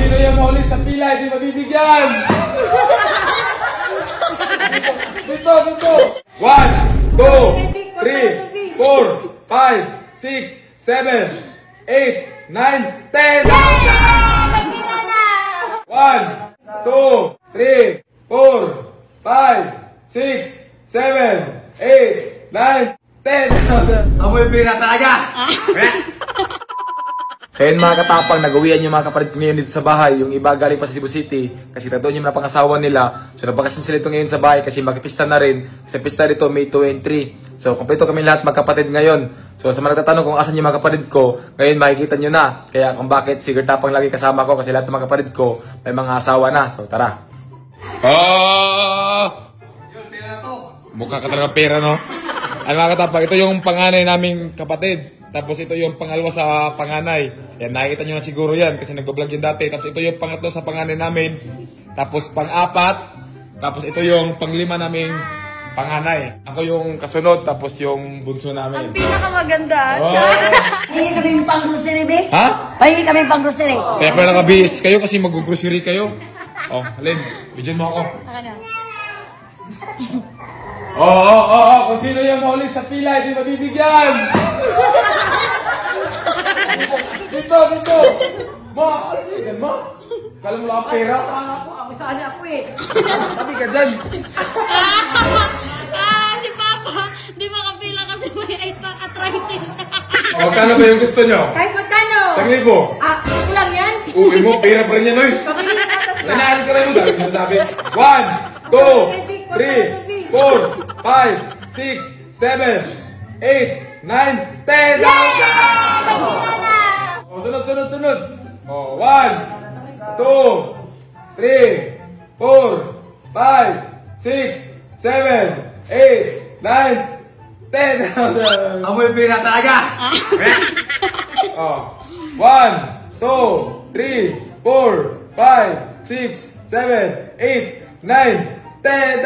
sino yung mahuli sa pila, hindi mabibigyan. Dito. 1, 2, 3, 4, 5, 6, 7, 8, 9, 10. Magpila na! 1, 2, 3, 4, 5, 6, 7, 8, 9, 10. Amoy pira talaga! So yun mga katapang, nag-uwian yung mga kapatid ko ngayon dito sa bahay. Yung iba galing pa sa Cebu City kasi tatuon yung napangasawa nila. So nabakasan sila ito ngayon sa bahay kasi magpista na rin. Kasi pista dito May 2 and 3. So kompleto kami lahat magkapatid ngayon. So sa mga nagtatanong kung asan yung mga kapatid ko, ngayon makikita nyo na. Kaya kung bakit si Gertapang lagi kasama ko kasi lahat ng mga kapatid ko may mga asawa na. So tara. Yun, pera na to. Mukha ka talaga pera, no? Ano mga katapang, ito yung panganay naming kapatid. Tapos ito yung pangalawa sa panganay. Yan, nakikita nyo na siguro yan kasi nagbablog yun dati. Tapos ito yung pangatlo sa panganay namin. Tapos pang-apat. Tapos ito yung panglima naming panganay. Ako yung kasunod, tapos yung bunso namin. Ang pinakamaganda. Oh. Pahingi kami pang grocery, be? Ha? Pahingi kami pang grocery. Kaya pala nakabihis kayo kasi mag-grocery kayo. Oh, Alin, bigyan mo ako. Ako na. Kung sino yung mahuli sa pila, hindi mabibigyan. Dito. Ma, alas yun, ma. Kala mo lang ang pera. Ako saan ako eh. Sabi ka dyan. Si Papa, di makapila kasi may arthritis. Magkano ba yung gusto nyo? Kahit magkano? 1,000. Kulang yan? Uwi mo, pera pa rin yan, oy. Pabili ng atas na. Nanahal ka rin mo, dahil mo sabi. 1, 2, 3, 4, 5, 6, 7, 8, 9, 10. Magpila na! Sunod. 1, 2, 3, 4, 5, 6, 7, 8, 9, 10,000. Amoy pira talaga. 1, 2, 3, 4, 5, 6, 7, 8, 9, 10,000.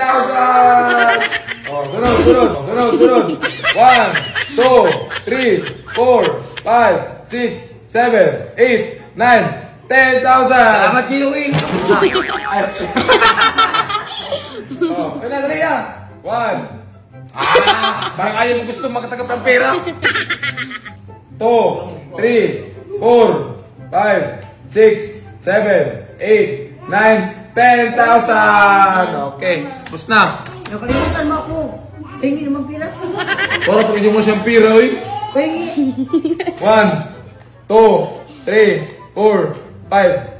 Sunod. 1, 2, 3, 4, 5, 6, 7, 8, 9, 10,000. Salamat, Kiwi. Kaya dali yan. 1. Parang ayaw mo gusto makatagap ng pera. 2, 3, 4, 5, 6, 7, 8, 9, 10,000. Okay, bus na. Nakalimutan mo ako. Pahingi naman pira. Para pag hindi mo siyang pira, oy. Pahingi. 1, 2, 3, 4, 5,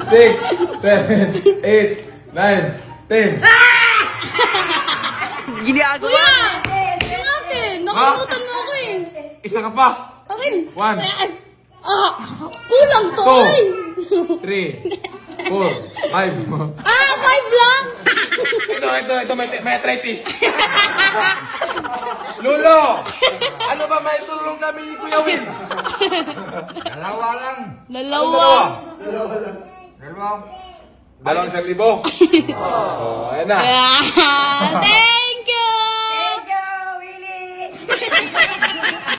6, 7, 8, 9, 10. Ginagawa? Kuya! Yung akin! Nakalimutan mo ako eh. Isa ka pa. Akin? 1, Kulang to eh. 2, 3, 4, 5. 5 lang? Ito, may arthritis. Lolo! Ano ba may tulong namin ni Kuya Will? Dalawa lang. Dalawang 1,000. Oh, ayan na. Thank